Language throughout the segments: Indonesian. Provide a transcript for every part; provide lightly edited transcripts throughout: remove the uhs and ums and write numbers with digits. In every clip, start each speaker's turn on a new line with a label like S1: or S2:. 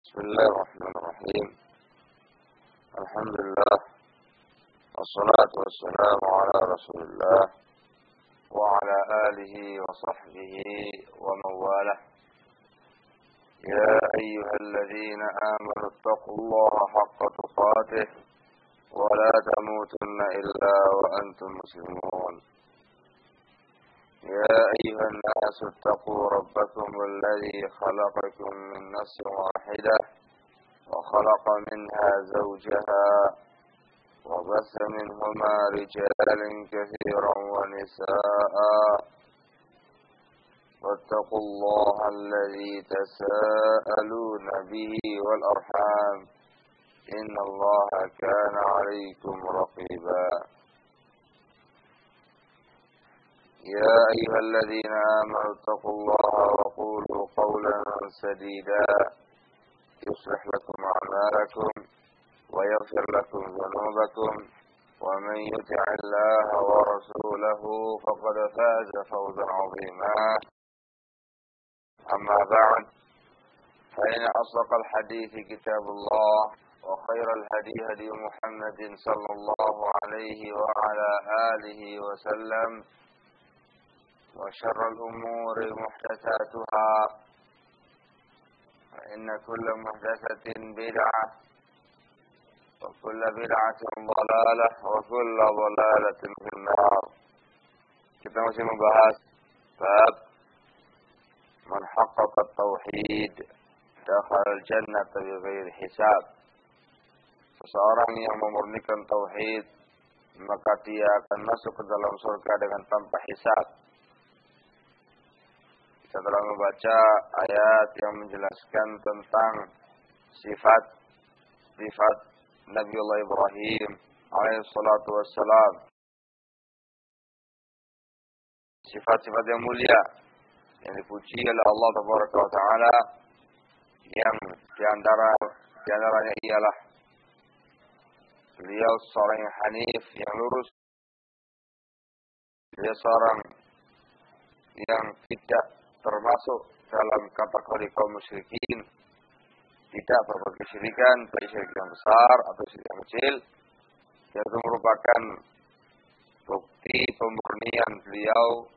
S1: Bismillahirrahmanirrahim. Alhamdulillah. Wassalatu wassalamu ala Rasulillah wa ala alihi wa sahbihi wa mawalah. Ya ayyuhalladzina amanu taqullaha haqqa tuqatih wa la tamutunna illa wa antum muslimun. يا أيها الناس اتقوا ربكم الذي خلقكم من نفس واحدة وخلق منها زوجها وبث منهما رجالا كثيرا ونساء واتقوا الله الذي تساءلون به والأرحام إن الله كان عليكم رقيبا. يا أيها الذين آمنوا اتقوا الله وقولوا قولا سديدا يصلح لكم أعمالكم ويغفر لكم ذنوبكم ومن يطع الله ورسوله فقد فاز فوزا عظيما. أما بعد فإن أصدق الحديث كتاب الله وخير الهدي هدي محمد صلى الله عليه وعلى آله وسلم وشر الأمور محدثاتها فإن كل محدثة بدعة وكل بدعة ضلالة وكل ضلالة في النار. Kita masih membahas bab man haqqaqa at-tauhid dakhala al-jannata bighairi hisab. Seseorang yang memurnikan tauhid maka dia akan masuk ke dalam surga dengan tanpa hisab. Kita telah membaca ayat yang menjelaskan tentang sifat Nabiullah Ibrahim alaihissalatu wassalam. Sifat-sifat yang mulia yang dipuji oleh Allah tabaraka wa ta'ala, yang diantaranya ialah beliau seorang yang hanif, yang lurus. Dia seorang yang tidak termasuk dalam kategori kaum musyrikin, tidak berbuat kesyirikan, baik syirik yang besar atau syirik yang kecil. Itu merupakan bukti pemurnian beliau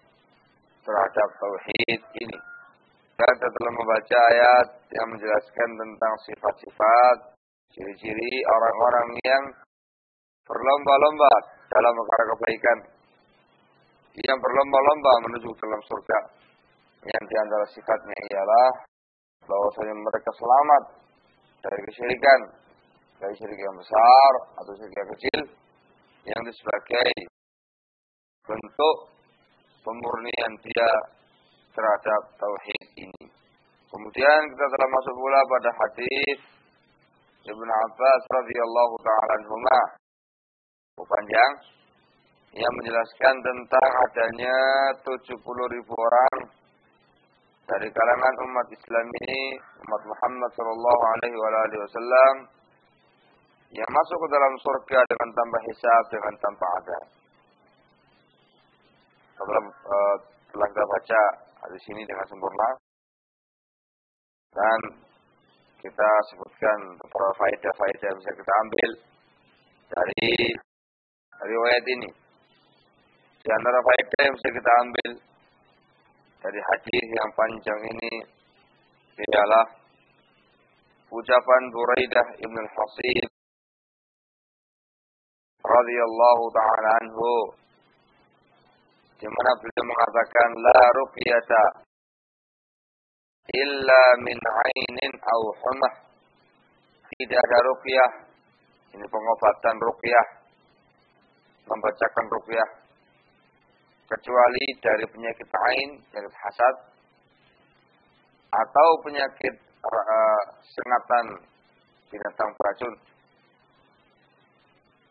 S1: terhadap tauhid ini. Kita telah membaca ayat yang menjelaskan tentang sifat-sifat, ciri-ciri orang-orang yang berlomba-lomba dalam perkara kebaikan, yang berlomba-lomba menuju dalam surga. Yang di antara sifatnya ialah bahwasanya mereka selamat dari kesyirikan, dari syirik yang besar atau syirik yang kecil, yang sebagai bentuk pemurnian dia terhadap tauhid ini. Kemudian kita telah masuk pula pada hadis Ibnu Abbas radhiyallahu taala anhuma, panjang, yang menjelaskan tentang adanya 70.000 orang dari kalangan umat Islam ini, umat Muhammad sallallahu alaihi wasallam, yang masuk ke dalam surga dengan tanpa hisab, dengan tanpa adab. Telah kita baca hadis ini dengan sempurna, dan kita sebutkan beberapa faedah-faedah yang bisa kita ambil dari riwayat ini. Di antara faedah yang bisa kita ambil dari hadis yang panjang ini ialah ucapan Buraidah ibn al-Hasib radhiyallahu ta'ala anhu, di mana beliau mengatakan la ruqyata illa min 'ainin aw humah. Tidak ada ruqyah, ini pengobatan ruqyah, membacakan ruqyah, kecuali dari penyakit ain, penyakit hasad, atau penyakit sengatan binatang beracun.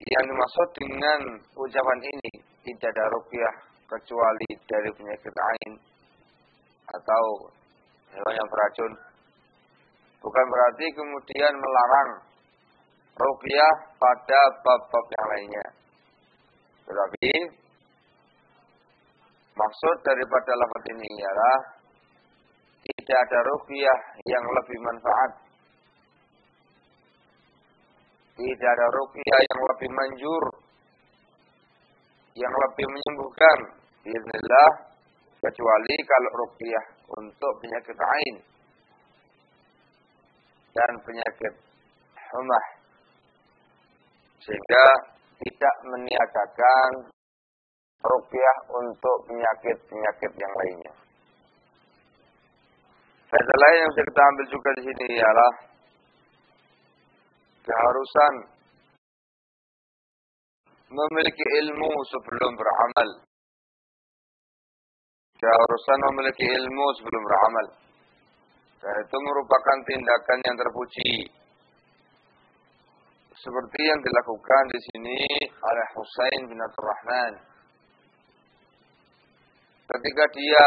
S1: Yang dimaksud dengan ucapan ini, tidak ada ruqyah kecuali dari penyakit ain atau hewan yang beracun. Bukan berarti kemudian melarang ruqyah pada bab-bab yang lainnya. Tetapi maksud daripada lafaz ini ialah tidak ada ruqyah yang lebih manfaat Tidak ada ruqyah yang lebih manjur, yang lebih menyembuhkan bismillah, kecuali kalau ruqyah untuk penyakit ain dan penyakit humah, sehingga tidak meniadakan ruqyah untuk penyakit-penyakit yang lainnya. Faedah lain yang bisa kita ambil juga di sini ialah keharusan memiliki ilmu sebelum beramal. Keharusan memiliki ilmu sebelum beramal. Dan itu merupakan tindakan yang terpuji. Seperti yang dilakukan di sini oleh Husain bin Abdul Rahman. Ketika dia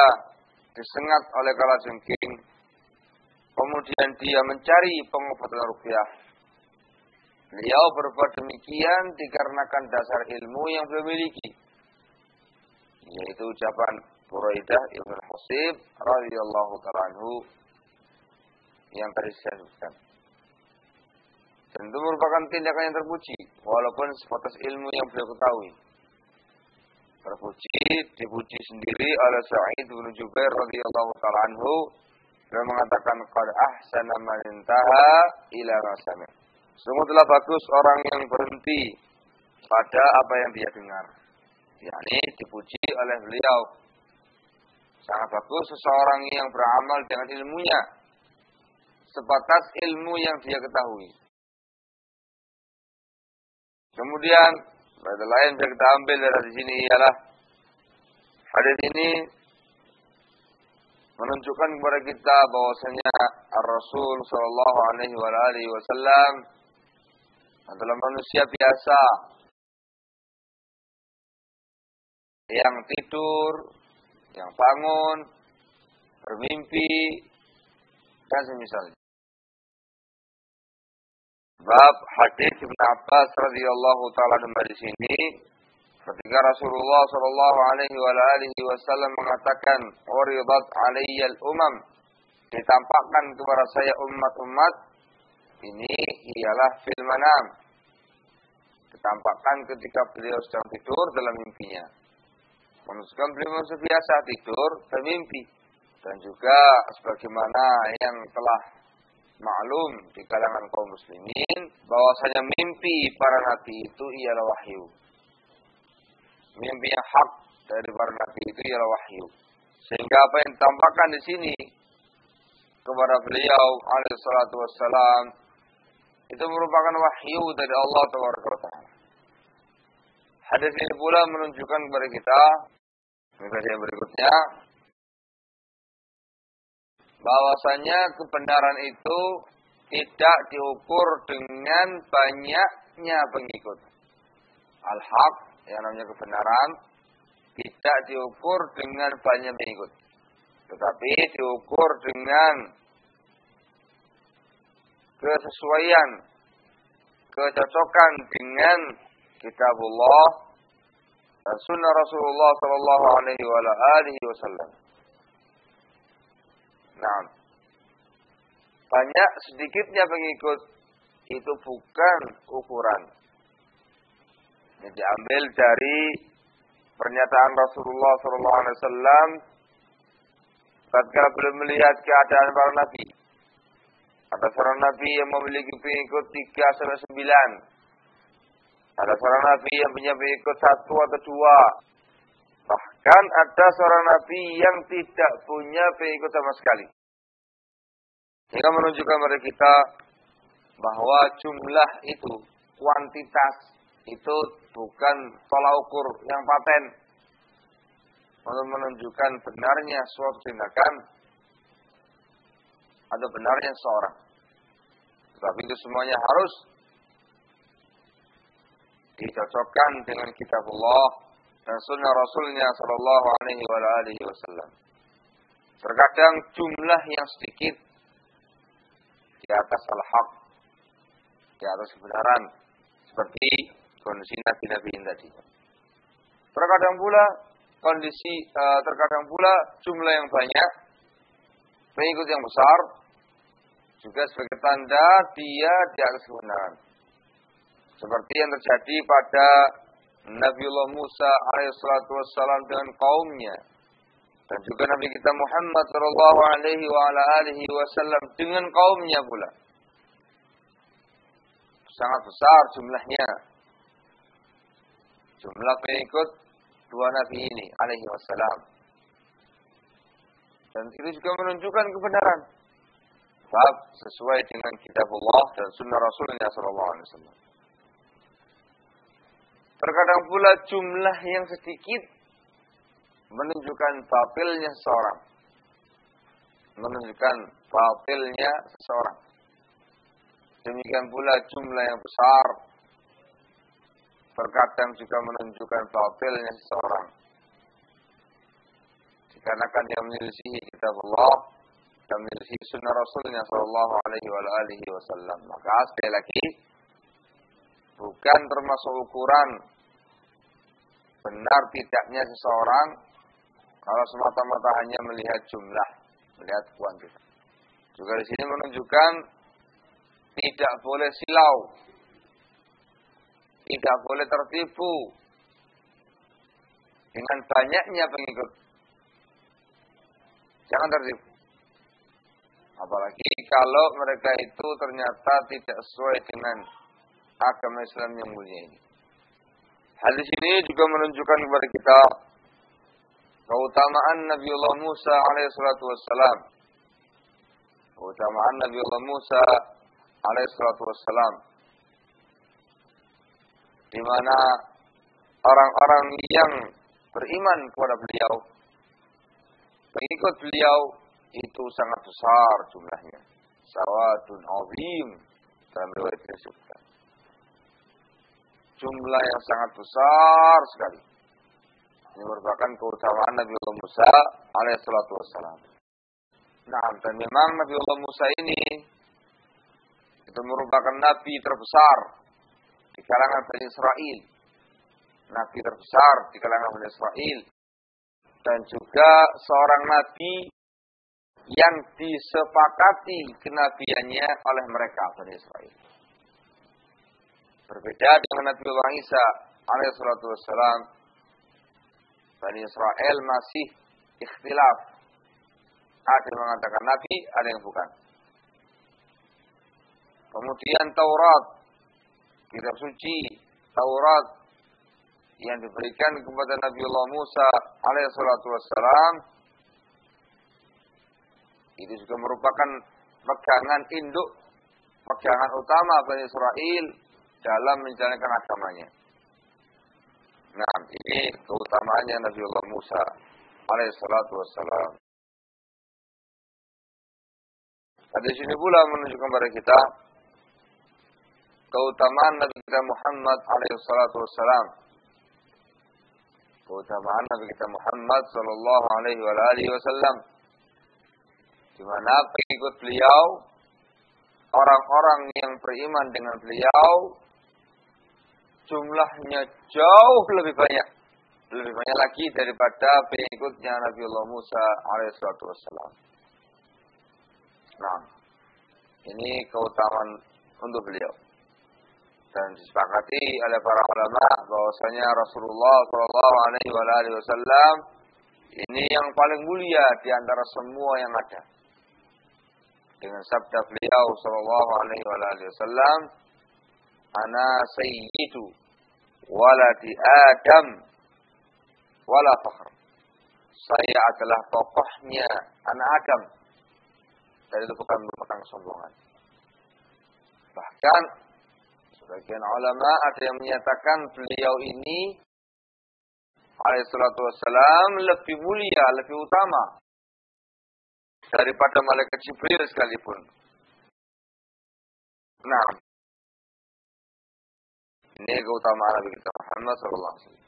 S1: disengat oleh kalajengking, kemudian dia mencari pengobatan ruqyah. Beliau berbuat demikian dikarenakan dasar ilmu yang beliau miliki, yaitu ucapan Buraidah ibn Husayb radhiyallahu ta'ala anhu yang tadi saya sebutkan. Dan itu merupakan tindakan yang terpuji, walaupun sebatas ilmu yang beliau ketahui. Terpuji, dipuji sendiri oleh Sa'id bin Jubair radhiyallahu ta'ala anhu. Beliau mengatakan, qad ahsana man intaha ila ma sami'. Sungguh telah bagus orang yang berhenti pada apa yang dia dengar. yakni dipuji oleh beliau. Sangat bagus seseorang yang beramal dengan ilmunya, sebatas ilmu yang dia ketahui. Kemudian, hadis lain yang kita ambil dari sini ialah hadis ini menunjukkan kepada kita bahwasanya Rasul Shallallahu Alaihi Wasallam adalah manusia biasa yang tidur, yang bangun, bermimpi, dan semisalnya. Bab hadis Ibnu Abbas radhiyallahu taala di sini, ketika Rasulullah sallallahu alaihi wasallam mengatakan, "Uridat 'alayya al-umam", ditampakkan kepada saya umat-umat, ini ialah fil manam. Ditampakkan ketika beliau sedang tidur dalam mimpinya. Menunjukkan beliau manusia biasa tidur bermimpi, dan juga sebagaimana yang telah maklum di kalangan kaum muslimin bahwasanya mimpi para nabi itu ialah wahyu. Mimpi yang hak dari para nabi itu ialah wahyu. Sehingga apa yang ditampakkan di sini kepada beliau alaihi salatu wassalam itu merupakan wahyu dari Allah Taala. Hadis ini pula menunjukkan kepada kita yang berikutnya bahwasanya kebenaran itu tidak diukur dengan banyaknya pengikut. Al-haq, yang namanya kebenaran, tidak diukur dengan banyak pengikut, tetapi diukur dengan kesesuaian, kecocokan dengan kitabullah dan sunnah Rasulullah sallallahu alaihi wasallam. Nah, banyak sedikitnya pengikut itu bukan ukuran. Ini diambil dari pernyataan Rasulullah sallallahu alaihi wasallam tatkala beliau melihat keadaan para nabi. Ada seorang nabi yang memiliki pengikut 3 sampai 9. Ada seorang nabi yang punya pengikut 1 atau 2. Bahkan ada seorang nabi yang tidak punya pengikut sama sekali. Ini menunjukkan kepada kita bahwa jumlah itu, kuantitas itu bukan tolak ukur yang paten untuk menunjukkan benarnya suatu tindakan atau benarnya seorang. Tetapi itu semuanya harus dicocokkan dengan kitabullah dan sunnah Rasulnya sallallahu alaihi wasallam. Terkadang jumlah yang sedikit di atas al-haq, di atas kebenaran, seperti kondisi nabi-nabi tadi. Terkadang pula jumlah yang banyak, pengikut yang besar, juga sebagai tanda dia di atas kebenaran. Seperti yang terjadi pada Nabiullah Musa alaihissalatu wassalam dengan kaumnya. Dan juga Nabi kita Muhammad sallallahu alaihi wa ala alihi wasallam dengan kaumnya pula. Sangat besar jumlahnya. Jumlah pengikut dua nabi ini alaihi wassalam. Dan itu juga menunjukkan kebenaran. Sebab sesuai dengan kitabullah dan sunnah Rasulnya sallallahu alaihi wasallam. Terkadang pula jumlah yang sedikit menunjukkan batilnya seseorang. Menunjukkan batilnya seseorang. Demikian pula jumlah yang besar terkadang juga menunjukkan batilnya seseorang. Dikarenakan dia menyelisihi kitab Allah dan menyelisihi sunnah Rasulnya sallallahu alaihi wasallam. Maka sekali lagi bukan termasuk ukuran benar tidaknya seseorang kalau semata-mata hanya melihat jumlah, melihat kuantitas. Juga di sini menunjukkan tidak boleh silau, tidak boleh tertipu dengan banyaknya pengikut. Jangan tertipu. Apalagi kalau mereka itu ternyata tidak sesuai dengan agama Islam yang mulia ini. Hadis ini juga menunjukkan kepada kita keutamaan Nabiullah Musa alaihissalatu wassalam. Keutamaan Nabiullah Musa alaihissalatu wassalam. Di mana orang-orang yang beriman kepada beliau, pengikut beliau itu sangat besar jumlahnya. Sawadun azim dalam riwayat disebutkan. Jumlah yang sangat besar sekali. Ini merupakan keutamaan Nabiullah Musa alaihissalatu wassalam. Nah, dan memang Nabiullah Musa ini itu merupakan nabi terbesar di kalangan Bani Israel. Nabi terbesar di kalangan Bani Israel. Dan juga seorang nabi yang disepakati kenabiannya oleh mereka Bani Israel. Berbeda dengan Nabiullah Isa alaihissalatu wassalam, Bani Israel masih ikhtilaf. Ada yang mengatakan nabi, ada yang bukan. Kemudian Taurat, kitab suci Taurat yang diberikan kepada Nabiullah Musa alaihissalatu wassalam, itu juga merupakan pegangan induk, pegangan utama Bani Israel dalam menjalankan agamanya. Nah, ini keutamaannya Nabiullah Musa alaihissalatu wassalam. Di sini pula menunjukkan kepada kita keutamaan Nabi kita Muhammad alaihissalatu wassalam. Keutamaan Nabi kita Muhammad sallallahu alaihi wasallam. Di mana pengikut beliau, orang-orang yang beriman dengan beliau, jumlahnya jauh lebih banyak. Lebih banyak lagi daripada pengikutnya Nabiullah Musa alaihissalatu wassalam. Nah, ini keutamaan untuk beliau. Dan disepakati oleh para ulama bahwasanya Rasulullah sallallahu alaihi wasallam ini yang paling mulia di antara semua yang ada. Dengan sabda beliau sallallahu alaihi wasallam, "Ana sayyidu waladi Adam wala fakhr." Saya adalah tokohnya anak Adam. Dan itu bukan merupakan kesombongan. Bahkan sebagian ulama ada yang menyatakan beliau ini alaihissalatu wassalam lebih mulia, lebih utama daripada malaikat Jibril sekalipun. Nah, ini keutamaan Nabi kita Muhammad sallallahu alaihi wasallam.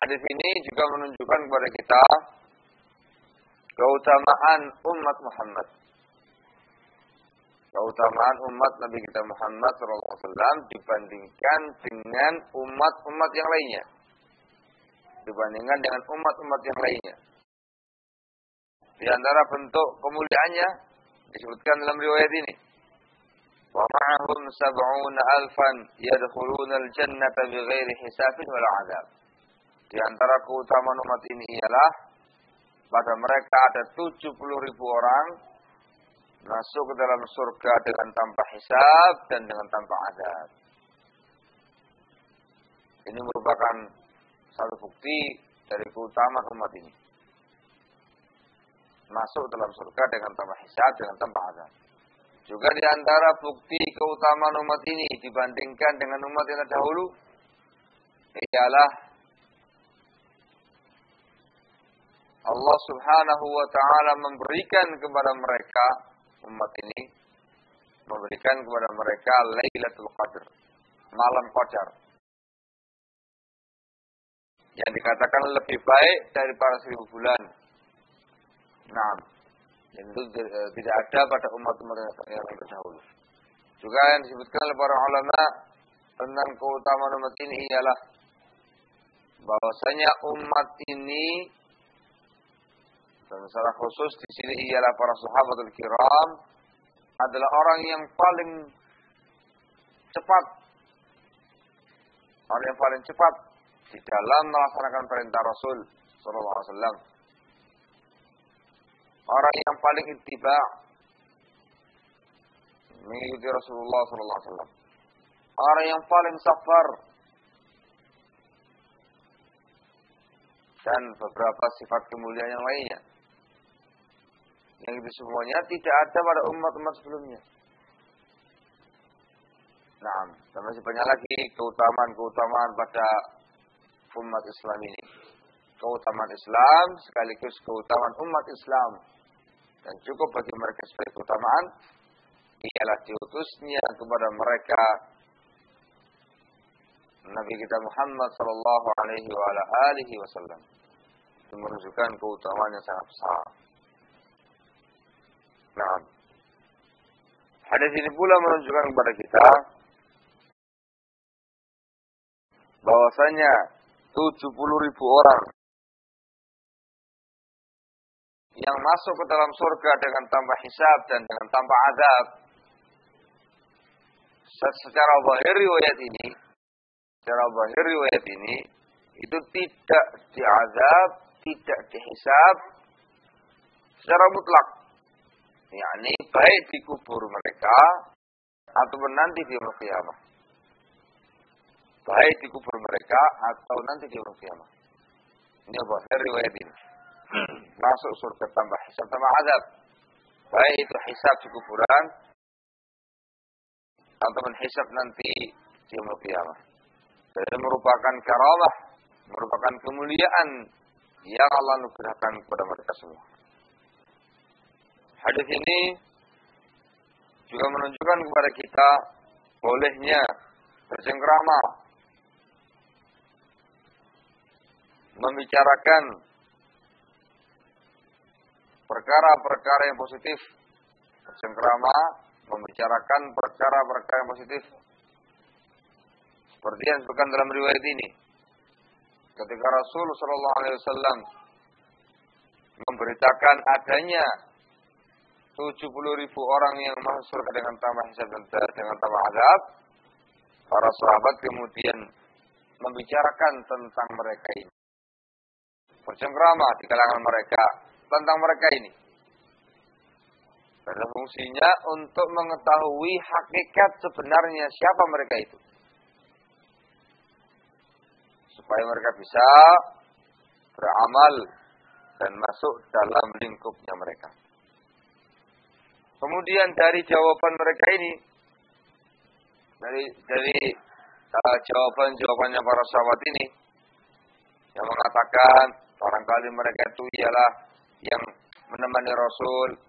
S1: Hadis ini juga menunjukkan kepada kita keutamaan umat Muhammad. Keutamaan umat Nabi kita Muhammad SAW dibandingkan dengan umat-umat yang lainnya. Dibandingkan dengan umat-umat yang lainnya. Di antara bentuk kemuliaannya disebutkan dalam riwayat ini. wa ma'ahum sab'una alfan yadkhuluna al-jannata bighairi hisabin wala 'adzab. Di antara keutamaan umat ini ialah pada mereka ada 70.000 orang masuk ke dalam surga dengan tanpa hisab dan dengan tanpa azab. Ini merupakan satu bukti dari keutamaan umat ini. Masuk dalam surga dengan tanpa hisab, dengan tanpa azab. Juga di antara bukti keutamaan umat ini dibandingkan dengan umat yang terdahulu ialah Allah Subhanahu wa taala memberikan kepada mereka umat ini, memberikan kepada mereka Lailatul Qadar, malam Qadar, yang dikatakan lebih baik daripada 1000 bulan. Nah, itu tidak ada pada umat-umat yang terdahulu. Juga yang disebutkan oleh para ulama tentang keutamaan umat ini ialah bahwasanya umat ini, dan secara khusus di sini ialah para sahabatul kiram, adalah orang yang paling cepat, orang yang paling cepat di dalam melaksanakan perintah Rasul sallallahu alaihi wasallam. Orang yang paling ittiba, mengikuti Rasulullah sallallahu alaihi wasallam. Orang yang paling sabar, dan beberapa sifat kemuliaan yang lainnya. Yang itu semuanya tidak ada pada umat-umat sebelumnya. Nah, dan masih banyak lagi keutamaan-keutamaan pada umat Islam ini. Keutamaan Islam sekaligus keutamaan umat Islam. Dan cukup bagi mereka sebagai keutamaan ialah diutusnya kepada mereka Nabi kita Muhammad sallallahu alaihi wa ala alihi wasallam. Itu menunjukkan keutamaan yang sangat besar. Nah, hadis ini pula menunjukkan kepada kita bahwasanya 70.000 orang yang masuk ke dalam surga dengan tanpa hisab dan dengan tanpa azab. Secara zahir riwayat ini itu tidak diazab, tidak dihisab secara mutlak. yakni baik di kubur mereka ataupun nanti di yaumul qiyamah. Baik di kubur mereka atau nanti di yaumul qiyamah. Ini zahir riwayat ini. Masuk surga tanpa hisab tanpa azab. Baik itu hisab di kuburan ataupun hisab nanti di yaumul qiyamah. Dan merupakan karamah, merupakan kemuliaan yang Allah anugerahkan kepada mereka semua. Hadis ini juga menunjukkan kepada kita bolehnya bercengkrama, membicarakan perkara-perkara yang positif, bercengkrama, membicarakan perkara-perkara yang positif. Seperti yang disebutkan dalam riwayat ini, ketika Rasul sallallahu alaihi wasallam memberitakan adanya 70.000 orang yang masuk surga dengan tanpa hisab dan dengan tanpa azab, para sahabat kemudian membicarakan tentang mereka ini, bercengkrama di kalangan mereka tentang mereka ini. Dan fungsinya untuk mengetahui hakikat sebenarnya siapa mereka itu, supaya mereka bisa beramal dan masuk dalam lingkupnya mereka. Kemudian dari jawaban mereka ini, dari jawaban-jawabannya para sahabat ini, yang mengatakan barangkali mereka itu ialah yang menemani Rasul,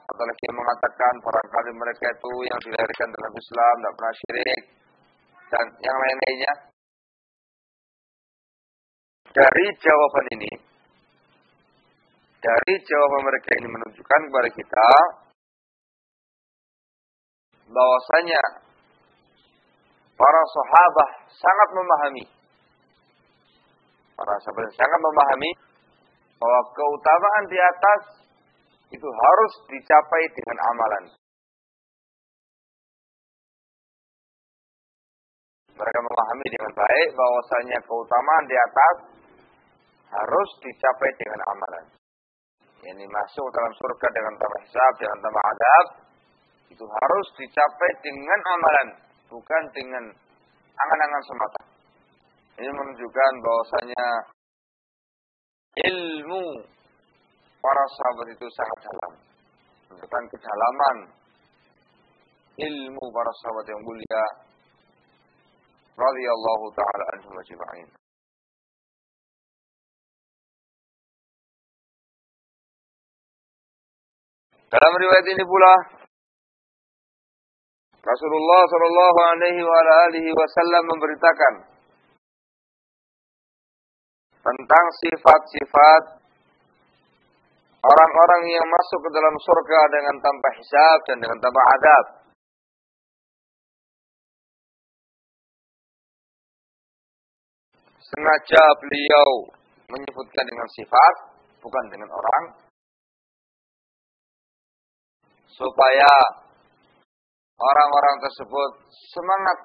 S1: atau lagi yang mengatakan barangkali mereka itu yang dilahirkan dalam Islam, tidak pernah syirik, dan yang lain-lainnya. Dari jawaban ini, dari jawaban mereka ini menunjukkan kepada kita bahwasanya para sahabat sangat memahami, bahwa keutamaan di atas itu harus dicapai dengan amalan. Mereka memahami dengan baik bahwasanya keutamaan di atas harus dicapai dengan amalan. Yang masuk dalam surga dengan tanpa hisab, dengan tanpa adab, itu harus dicapai dengan amalan, bukan dengan angan-angan semata. Ini menunjukkan bahwasanya ilmu para sahabat itu sangat dalam. Menunjukkan kedalaman ilmu para sahabat yang mulia radhiyallahu taala anhum ajma'in. Dalam riwayat ini pula Rasulullah sallallahu alaihi wasallam memberitakan tentang sifat-sifat orang-orang yang masuk ke dalam surga dengan tanpa hisab dan dengan tanpa adab. Sengaja beliau menyebutkan dengan sifat, bukan dengan orang, supaya orang-orang tersebut semangat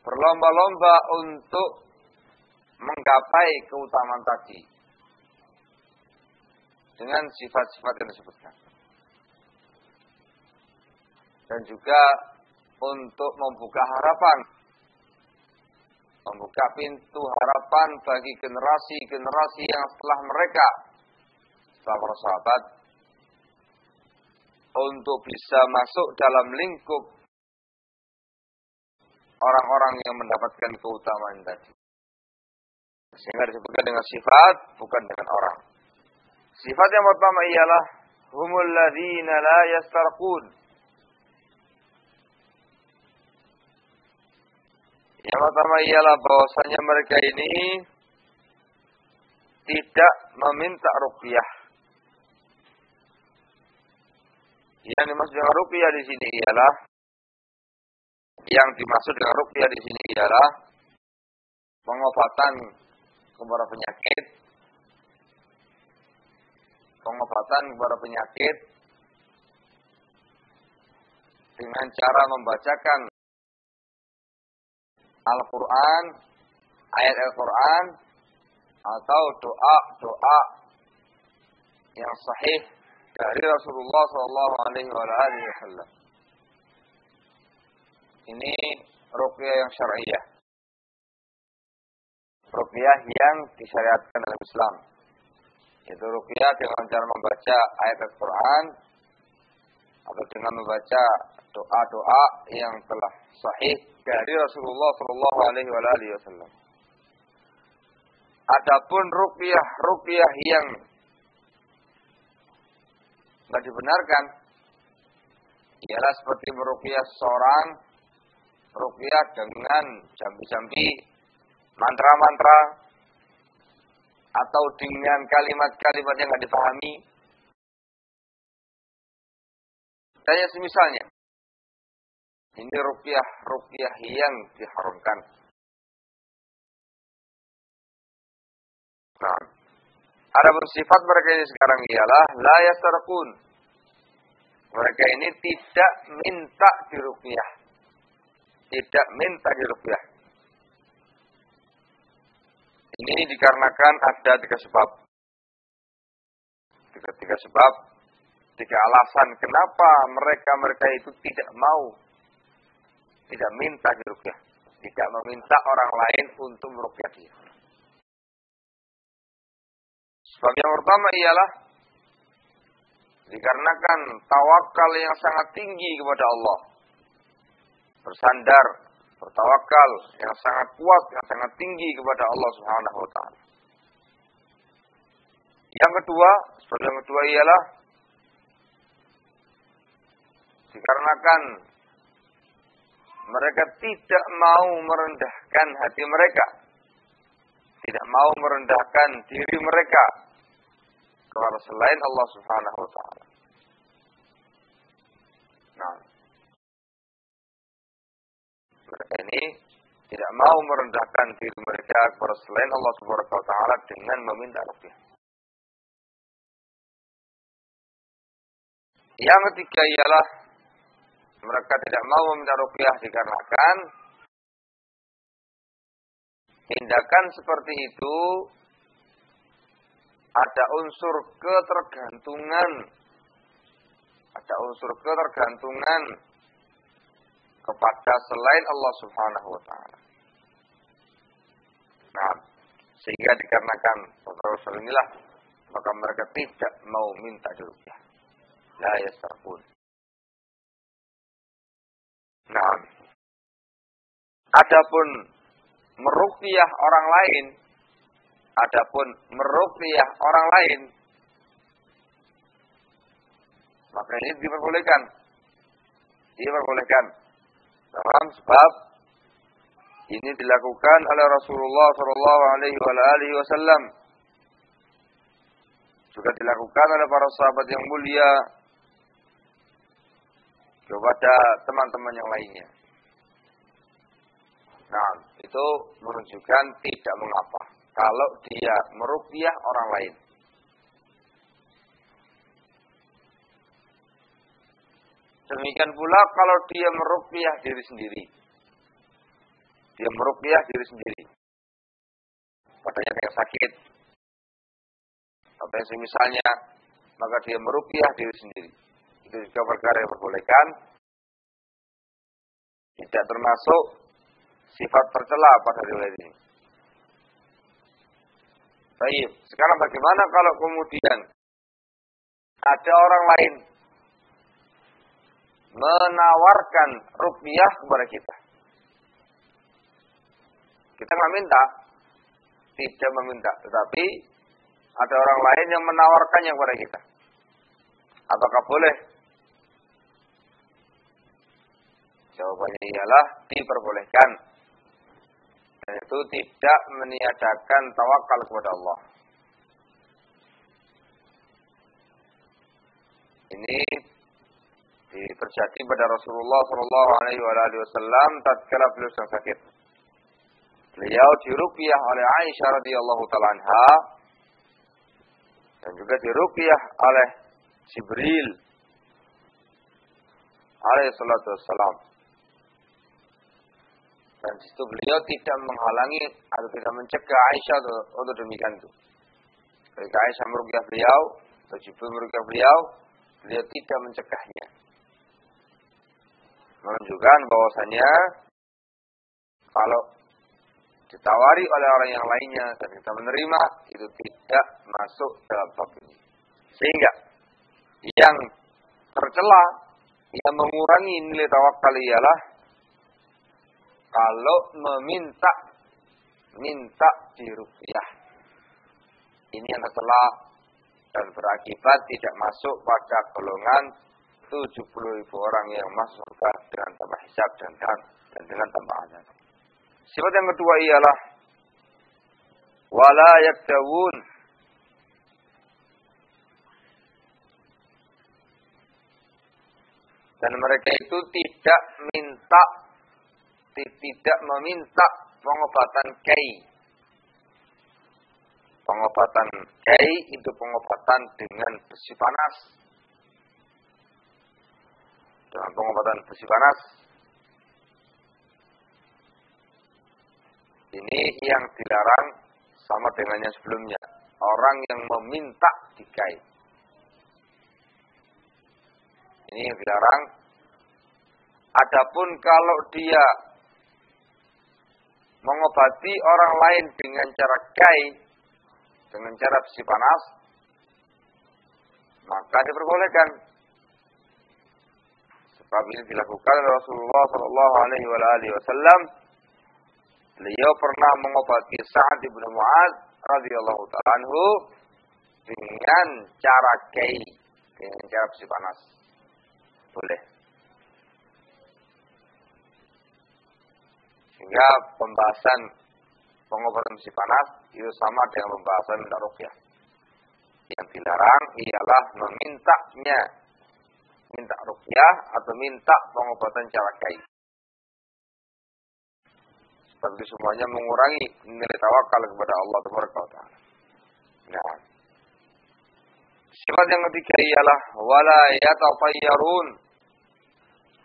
S1: berlomba-lomba untuk menggapai keutamaan tadi dengan sifat-sifat yang disebutkan. Dan juga untuk membuka harapan, membuka pintu harapan bagi generasi-generasi yang setelah mereka, setelah para sahabat, untuk bisa masuk dalam lingkup orang-orang yang mendapatkan keutamaan tadi. Sehingga disebutkan dengan sifat, bukan dengan orang. Sifat yang pertama ialah humul ladzina la yastarqun. Yang pertama ialah bahwasanya mereka ini tidak meminta ruqyah. Yang dimaksud dengan ruqyah di sini ialah pengobatan kepada penyakit, dengan cara membacakan Al-Quran, ayat Al-Quran, atau doa-doa yang sahih dari Rasulullah SAW. Ini ruqyah yang syar'iyah, ruqyah yang disyariatkan dalam Islam. Itu ruqyah dengan cara membaca ayat Al-Quran atau dengan membaca doa-doa yang telah sahih dari Rasulullah SAW. Adapun ruqyah yang tidak dibenarkan ialah seperti meruqyah seorang, ruqyah dengan jambi-jambi, mantra-mantra, atau dengan kalimat-kalimat yang tidak dipahami. Dan yang semisalnya. Ini ruqyah yang diharamkan. Nah, adapun sifat mereka ini sekarang ialah la yastarqun. Mereka ini tidak minta diruqyah. Tidak minta diruqyah. Ini dikarenakan ada tiga sebab. Tiga alasan kenapa mereka itu tidak minta diruqyah. Tidak meminta orang lain untuk meruqyah dia. Sebab yang pertama ialah dikarenakan tawakal yang sangat tinggi kepada Allah. Bersandar, bertawakal yang sangat kuat, yang sangat tinggi kepada Allah Subhanahu wa taala. Yang kedua ialah dikarenakan mereka tidak mau merendahkan hati mereka, tidak mau merendahkan diri mereka kepada selain Allah Subhanahu wa taala. Nah, mereka ini tidak mau merendahkan diri mereka kepada selain Allah Subhanahu wa taala dengan meminta ruqyah. Yang ketiga ialah Mereka tidak mau meminta ruqyah dikarenakan tindakan seperti itu ada unsur ketergantungan. Ada unsur ketergantungan kepada selain Allah Subhanahu wa taala. Nah, sehingga dikarenakan unsur inilah maka mereka tidak mau minta diruqyah. La yasrafun. Nah, adapun meruqyah orang lain, maka ini diperbolehkan. Dalam sebab ini dilakukan oleh Rasulullah Shallallahu Alaihi Wasallam, juga dilakukan oleh para sahabat yang mulia kepada teman-teman yang lainnya. Nah, itu menunjukkan tidak mengapa kalau dia meruqyah orang lain. Demikian pula kalau dia meruqyah diri sendiri. Padanya yang sakit, atau yang semisalnya, maka dia meruqyah diri sendiri. Itu juga perkara yang diperbolehkan. Tidak termasuk sifat tercela pada riwayat ini. Baik, sekarang bagaimana kalau kemudian ada orang lain menawarkan ruqyah kepada kita? Kita nggak minta, tidak meminta, tetapi ada orang lain yang menawarkannya kepada kita. Apakah boleh? Jawabannya ialah diperbolehkan. Dan itu tidak meniadakan tawakal kepada Allah. Ini terjadi pada Rasulullah Shallallahu Alaihi Wasallam tatkala beliau sedang sakit. Beliau diruqyah oleh Aisyah radhiyallahu taala anha dan juga diruqyah oleh Jibril alaihi salatu wassalam. Dan di situ beliau tidak menghalangi atau tidak mencegah Aisyah untuk demikian itu. Ketika Aisyah meruqyah beliau, atau Jibril meruqyah beliau tidak mencegahnya. Menunjukkan bahwasanya kalau ditawari oleh orang yang lainnya dan kita menerima, itu tidak masuk dalam bab ini. Sehingga yang tercela, yang mengurangi nilai tawakal ialah kalau minta diruqyah. Ini yang tercela dan berakibat tidak masuk pada golongan 70.000 orang yang masuk surga dengan tanpa hisab dan dengan tanpa azab. Sifat yang kedua ialah wala yaktawun. Dan mereka itu tidak meminta pengobatan kiai. Pengobatan kiai itu pengobatan dengan besi panas. Dengan pengobatan besi panas. Ini yang dilarang sama dengan yang sebelumnya. Orang yang meminta dikai. Ini yang dilarang. Adapun kalau dia mengobati orang lain dengan cara kai, dengan cara besi panas, maka diperbolehkan. Sebab ini dilakukan oleh Rasulullah Shallallahu Alaihi Wasallam. Beliau pernah mengobati Sa'ad bin Mu'adz radhiyallahu ta'ala anhu dengan cara kai, dengan cara besi panas. Boleh. Sehingga pembahasan pengobatan besi panas itu sama dengan pembahasan minta ruqyah. Yang dilarang ialah minta ruqyah atau minta pengobatan cara kai. Tapi semuanya mengurangi nilai tawakal kepada Allah Taala. Nah, sifat yang ketiga ialah wala yatafayyarun.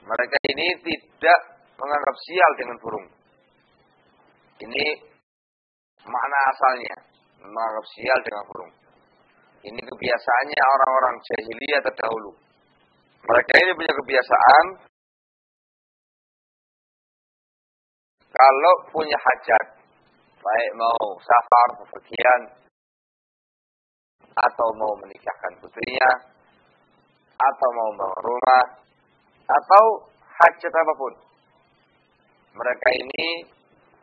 S1: Mereka ini tidak menganggap sial dengan burung. Ini makna asalnya, menganggap sial dengan burung. Ini kebiasaannya orang-orang jahiliyah terdahulu. Mereka ini punya kebiasaan, kalau punya hajat, baik mau safar, bepergian, atau mau menikahkan putrinya, atau mau bangun rumah, atau hajat apapun, mereka ini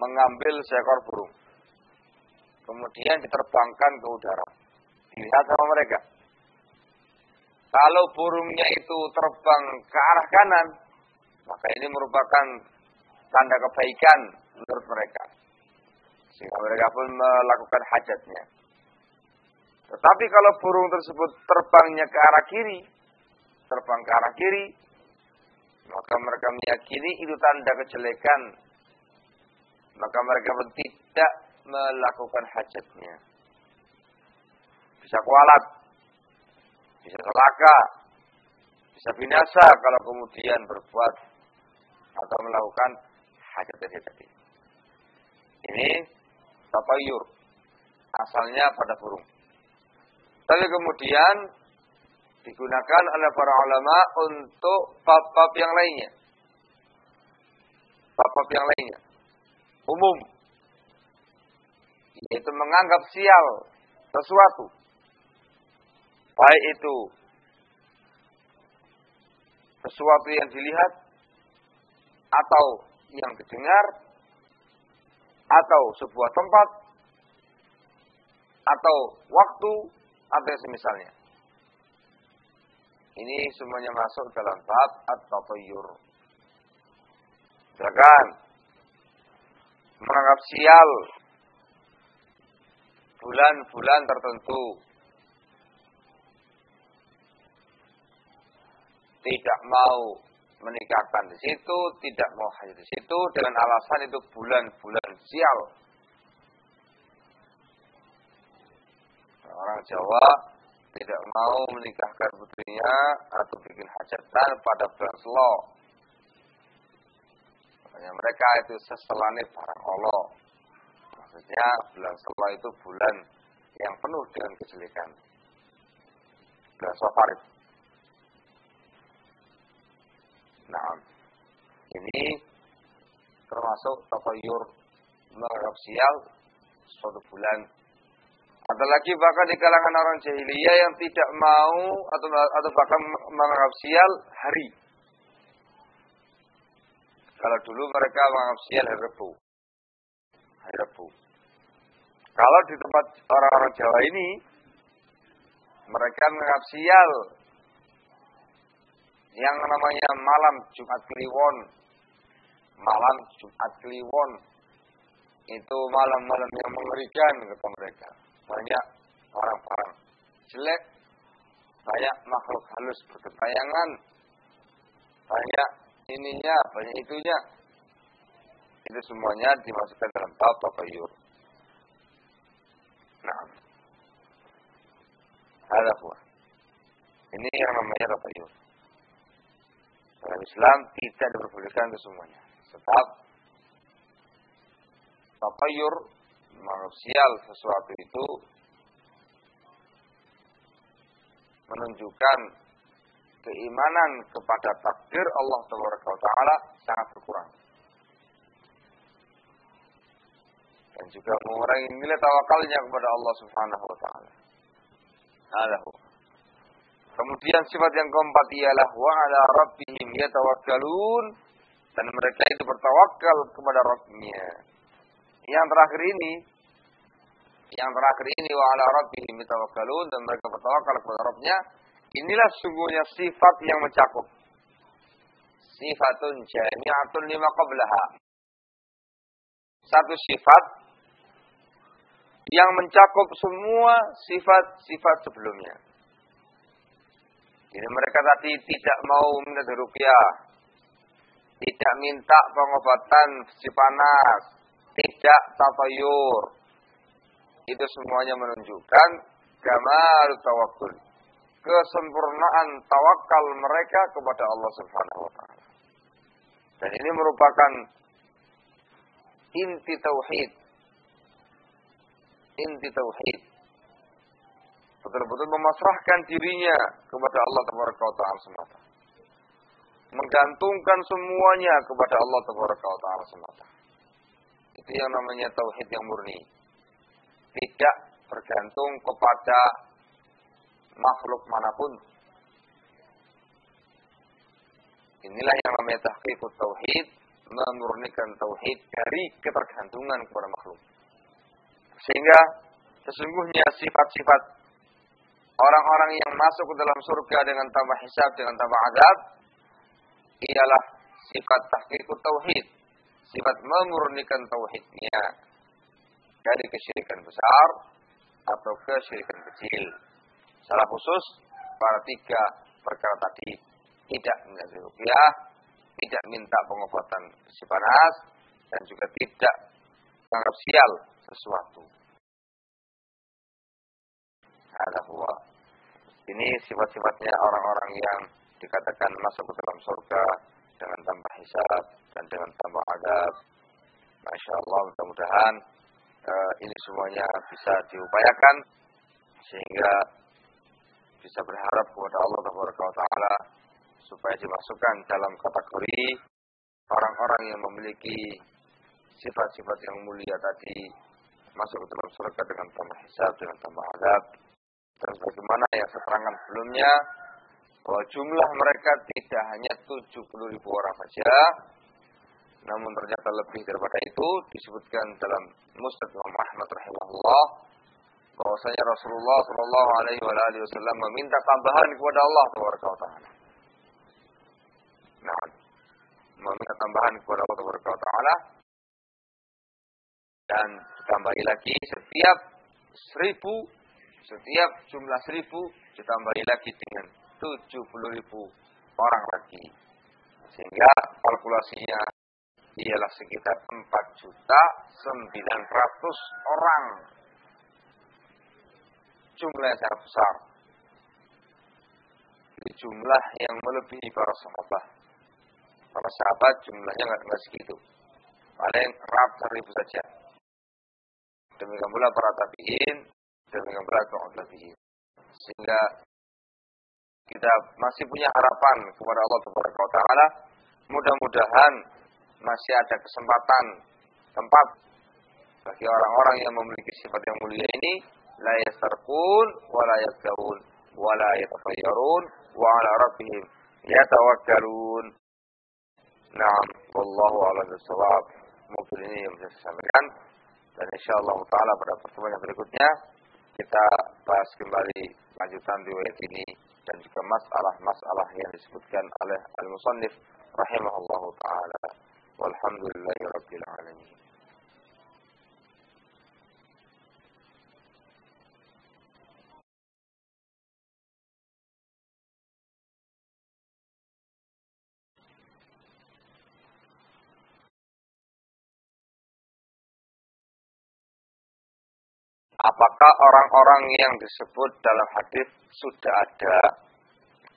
S1: mengambil seekor burung, kemudian diterbangkan ke udara, dilihat sama mereka. Kalau burungnya itu terbang ke arah kanan, maka ini merupakan tanda kebaikan menurut mereka, sehingga mereka pun melakukan hajatnya. Tetapi kalau burung tersebut terbangnya ke arah kiri, terbang ke arah kiri, maka mereka meyakini itu tanda kejelekan. Maka mereka pun tidak melakukan hajatnya. Bisa kualat, bisa celaka, bisa binasa kalau kemudian berbuat atau melakukan hajat tadi. Ini tatayur, asalnya pada burung. Tapi kemudian digunakan oleh para ulama untuk bab-bab yang lainnya. Bab-bab yang lainnya. Umum. Yaitu menganggap sial sesuatu. Baik itu sesuatu yang dilihat, atau yang didengar, atau sebuah tempat, atau waktu, atau semisalnya. Ini semuanya masuk dalam bab at-tatayur. Silakan menganggap sial bulan-bulan tertentu, tidak mau menikahkan di situ, tidak mau haji di situ, dengan alasan itu bulan-bulan sial. Orang Jawa tidak mau menikahkan putrinya atau bikin hajatan pada bulan Selo. Makanya mereka itu seselane barang Allah. Maksudnya bulan Selo itu bulan yang penuh dengan kejelekan. Bulan Safar. Nah, ini termasuk tatayur menganggap sial suatu bulan. Ada lagi bahkan di kalangan orang jahiliyah yang tidak mau atau bahkan menganggap sial hari. Kalau dulu mereka menganggap sial hari Rabu. Hari Rabu. Kalau di tempat orang-orang Jawa ini, mereka menganggap sial yang namanya malam Jumat Kliwon. Malam Jumat Kliwon. Itu malam-malam yang mengerikan kata mereka. Banyak orang-orang jelek, banyak makhluk halus bergentayangan, banyak ininya, banyak itunya. Itu semuanya dimasukkan dalam bab tatayur. Nah, ada buah. Ini yang namanya tatayur. Dalam Islam tidak diperbolehkan itu semuanya. Sebab tatayur manusial sesuatu itu menunjukkan keimanan kepada takdir Allah Taala sangat berkurang. Dan juga mengurangi nilai tawakalnya kepada Allah Subhanahu wa taala. Kemudian sifat yang keempat ialah wa ala rabbihim yatawakkalun, dan mereka itu bertawakal kepada Rabb-nya. Yang terakhir ini wa ala rabbihim yatawakkalun, dan mereka bertawakal kepada Rabb-nya. Inilah sungguhnya sifat yang mencakup. Sifatun jami'atun lima qablaha. Satu sifat yang mencakup semua sifat-sifat sebelumnya. Jadi mereka tadi tidak mau minta ruqyah, tidak minta pengobatan besi panas, tidak tatayur. Itu semuanya menunjukkan kamal tawakkul, kesempurnaan tawakal mereka kepada Allah Subhanahu wa taala. Dan ini merupakan inti tauhid. Inti tauhid. Betul-betul memasrahkan dirinya kepada Allah Taala semata. Menggantungkan semuanya kepada Allah Taala semata. Itu yang namanya tauhid yang murni. Tidak bergantung kepada makhluk manapun. Inilah yang namanya tahqiqut tauhid, memurnikan tauhid dari ketergantungan kepada makhluk. Sehingga sesungguhnya sifat-sifat orang-orang yang masuk ke dalam surga dengan tanpa hisab, dengan tanpa azab, ialah sifat tahqiqut tauhid, sifat memurnikan tauhidnya dari kesyirikan besar atau kesyirikan kecil. Salah khusus pada 3 perkara tadi, tidak minta ruqyah, tidak minta pengobatan besi panas, dan juga tidak menganggap sial sesuatu. Ada huwa. Ini sifat-sifatnya orang-orang yang dikatakan masuk ke dalam surga dengan tanpa hisab dan dengan tanpa azab. Masya Allah, mudah-mudahan ini semuanya bisa diupayakan sehingga bisa berharap kepada Allah Taala supaya dimasukkan dalam kategori orang-orang yang memiliki sifat-sifat yang mulia tadi, masuk ke dalam surga dengan tanpa hisab, dengan tanpa azab. Dan bagaimana yang saya terangkan sebelumnya, bahwa jumlah mereka tidak hanya 70.000 orang saja, namun ternyata lebih daripada itu. Disebutkan dalam Musnad Imam Ahmad rahimahullah bahwasanya Rasulullah SAW meminta tambahan kepada Allah Taala. Nah, meminta tambahan kepada Allah Taala dan ditambahi lagi setiap jumlah 1.000 ditambahi lagi dengan 70.000 orang lagi, sehingga kalkulasinya ialah sekitar 4.900.000 orang. Jumlah yang sangat besar. Ini jumlah yang melebihi para sahabat. Para sahabat jumlahnya nggak segitu, paling ratusan ribu saja. Demikian pula para tabi'in, demikian pula kaum tabi'in. Sehingga kita masih punya harapan kepada Allah Taala. Mudah-mudahan masih ada kesempatan, tempat bagi orang-orang yang memiliki sifat yang mulia ini, la yastarqun wa la yakawun wa la yatafayyarun wa ala rabbihim yatawakkalun. Naam, wallahu a'lam bishawab. Mungkin ini yang bisa saya sampaikan, dan insyaallah taala pada pertemuan yang berikutnya kita bahas kembali lanjutan riwayat ini dan juga masalah-masalah yang disebutkan oleh al-musannif rahimahullahu taala. Walhamdulillahirabbil alamin. Apakah orang-orang yang disebut dalam hadis sudah ada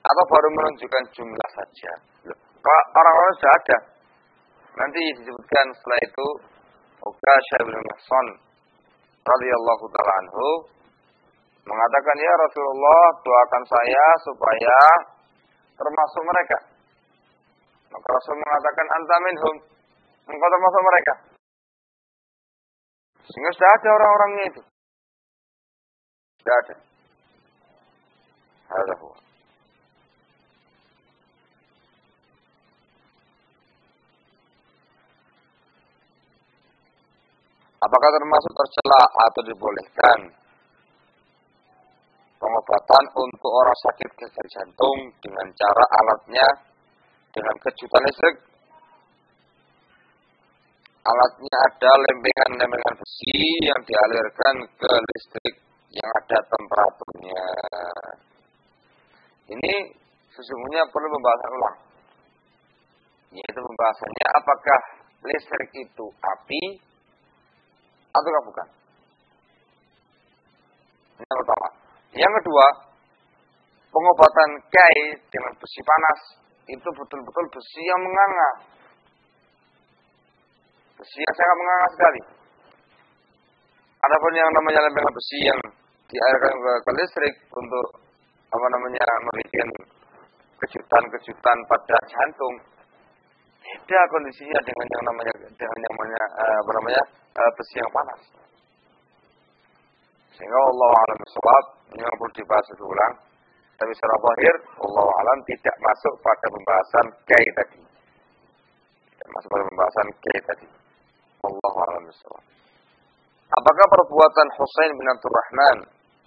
S1: atau baru menunjukkan jumlah saja? Kalau orang-orang sudah ada, nanti disebutkan setelah itu Uqasyah bin Mihsan radhiyallahu taala anhu mengatakan, ya Rasulullah, doakan saya supaya termasuk mereka. Maka Rasul mengatakan, anta minhum, engkau termasuk mereka. Sehingga sudah ada orang-orangnya itu. Sudah ada. Hadza huwa. Apakah termasuk tercela atau dibolehkan pengobatan untuk orang sakit gagal jantung dengan cara alatnya dengan kejutan listrik? Alatnya ada lempengan-lempengan besi yang dialirkan ke listrik yang ada temperaturnya. Ini sesungguhnya perlu pembahasan ulang. Yaitu pembahasannya apakah listrik itu api atau bukan. Ini yang pertama. Yang kedua, pengobatan kai dengan besi panas itu betul-betul besi yang menganga. besi yang sangat menganga sekali. Adapun yang namanya lempengan besi yang dialirkan ke listrik untuk memberikan kejutan-kejutan pada jantung, beda kondisinya dengan yang namanya besi yang panas. Sehingga Allah alam bisawab ini perlu dibahas ulang. Tapi secara zahir Allah alam tidak masuk pada pembahasan kiai tadi. Tidak masuk pada pembahasan kiai tadi. Allah alam bisawab. Apakah perbuatan Husain bin Abdurrahman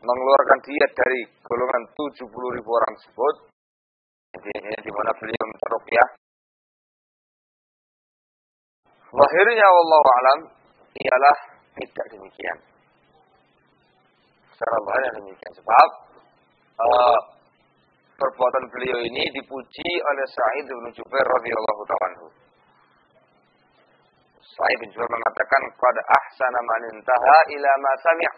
S1: mengeluarkan diat dari golongan 70.000 orang tersebut? Di mana beliau minta ruqyah? Zahirnya wallahu alam ialah tidak demikian. Secara zahir demikian sebab perbuatan beliau ini dipuji oleh Sa'id bin Jubair radhiyallahu ta'ala. Sa'id bin Jubair mengatakan qad ahsana man intaha ila ma sami'.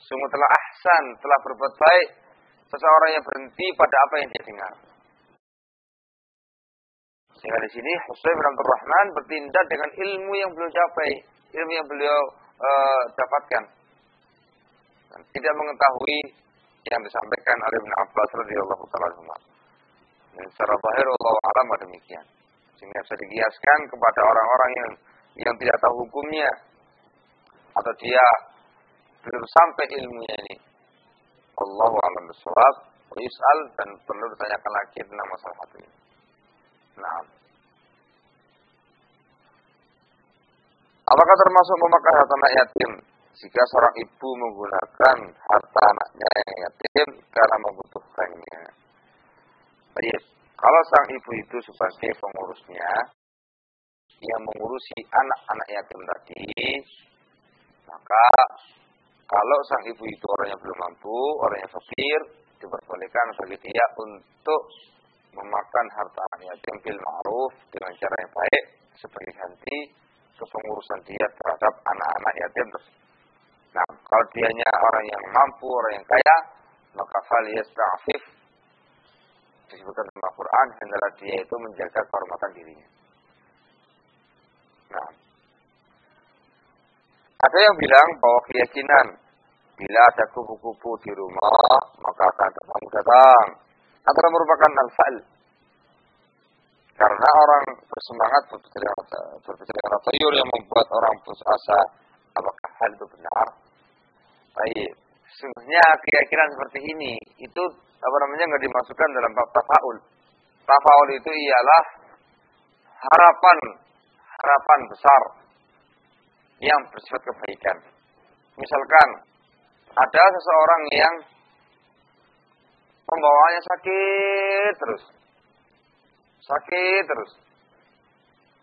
S1: Sungguh telah ahsan, telah berbuat baik seseorang yang berhenti pada apa yang dia dengar. Sehingga di sini Husain bin Abdurrahman bertindak dengan ilmu yang beliau capai, ilmu yang beliau dapatkan. Dan tidak mengetahui yang disampaikan oleh Ibn Abbas radhiyallahu ta'ala anhu. Dan secara zahir Allah alam demikian. Sehingga bisa dikiaskan kepada orang-orang yang tidak tahu hukumnya atau dia belum sampai ilmunya ini. Allahu a'lam bishawab. Yus'al dan perlu ditanyakan lagi tentang masalah ini. Nah, apakah termasuk memakan harta anak yatim jika seorang ibu menggunakan harta anaknya yang yatim karena membutuhkannya? Baik, kalau sang ibu itu sebagai pengurusnya yang mengurusi anak-anak yatim tadi, maka kalau sang ibu itu orang yang belum mampu, orang yang fakir, diperbolehkan bagi dia untuk memakan harta anak yatim bil ma'ruf dengan cara yang baik sebagai ganti kepengurusan dia terhadap anak-anak yatim tersebut. Nah, kalau dianya orang yang mampu, orang yang kaya, maka fal yasta'fif disebutkan dalam Al-Quran, hendaklah dia itu menjaga kehormatan dirinya. Nah, ada yang bilang bahwa keyakinan bila ada kupu-kupu di rumah, maka akan ada tamu datang. Adalah merupakan al-fa'l. Karena orang bersemangat berbicara dengan tayur yang membuat orang putus asa. Apakah hal itu benar? Baik. Sesungguhnya keyakinan seperti ini itu nggak dimasukkan dalam bab tafaul. Tafaul itu ialah harapan besar yang bersifat kebaikan. Misalkan ada seseorang yang pembawaannya sakit terus.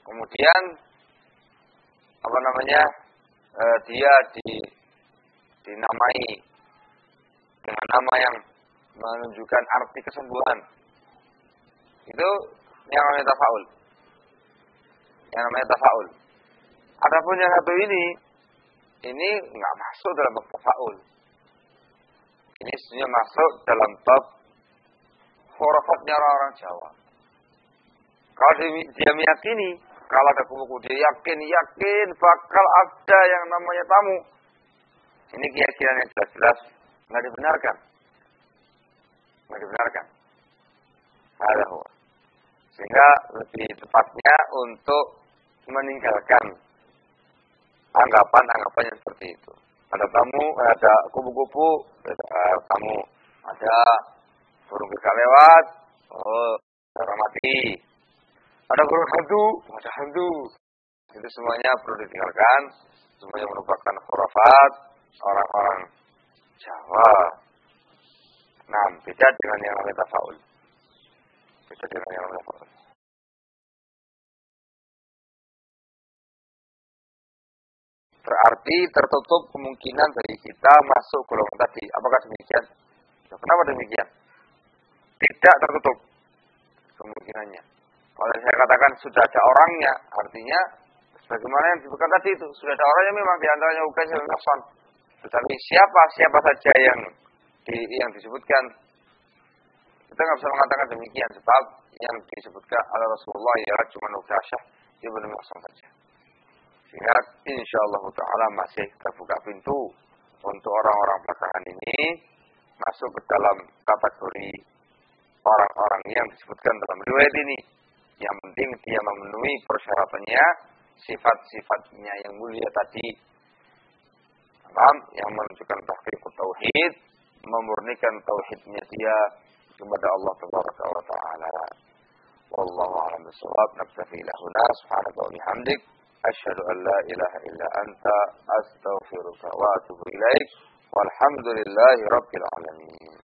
S1: Kemudian dia dinamai dengan nama yang menunjukkan arti kesembuhan. Itu yang namanya tafaul. Adapun yang satu ini nggak masuk dalam bab tafaul. Ini sebenarnya masuk dalam bab khurafatnya orang Jawa. Kalau dia meyakini, kalau ada kubu-kubu, dia yakin bakal ada yang namanya tamu. Ini keyakinan yang jelas-jelas nggak dibenarkan. Sehingga lebih tepatnya untuk meninggalkan anggapan yang seperti itu. Ada tamu, ada kubu-kubu, tamu, ada burung gagak lewat, orang mati. Ada burung hantu, ada hantu. Itu semuanya perlu ditinggalkan. Semuanya merupakan khurafat orang-orang Jawa. Nah, beda dengan yang namanya tafaul. Berarti tertutup kemungkinan bagi kita masuk golongan tadi. Apakah demikian? Kenapa demikian? Tidak tertutup kemungkinannya. Kalau saya katakan sudah ada orangnya, artinya sebagaimana yang disebutkan tadi itu, sudah ada orangnya memang diantaranya Ukais bin Mihsan. Tetapi siapa saja yang disebutkan, kita nggak bisa mengatakan demikian sebab yang disebutkan oleh Rasulullah ya cuma Ukasyah ibn Mihsan saja. Sehingga insyaallah ta'ala masih terbuka pintu untuk orang-orang belakangan ini masuk ke dalam kategori orang-orang yang disebutkan dalam riwayat ini. Yang penting dia memenuhi persyaratannya, sifat-sifatnya yang mulia tadi. Yang menunjukkan tahqiq tauhid, memurnikan tauhidnya dia kepada Allah Tabaraka wa Ta'ala. Wallahu a'lam bishawab. Naktafi lahuna subhanaka wa bihamdik asyhadu an la ilaha illa anta astaghfiruka wa atubu ilaik. Walhamdulillahi rabbil alamin.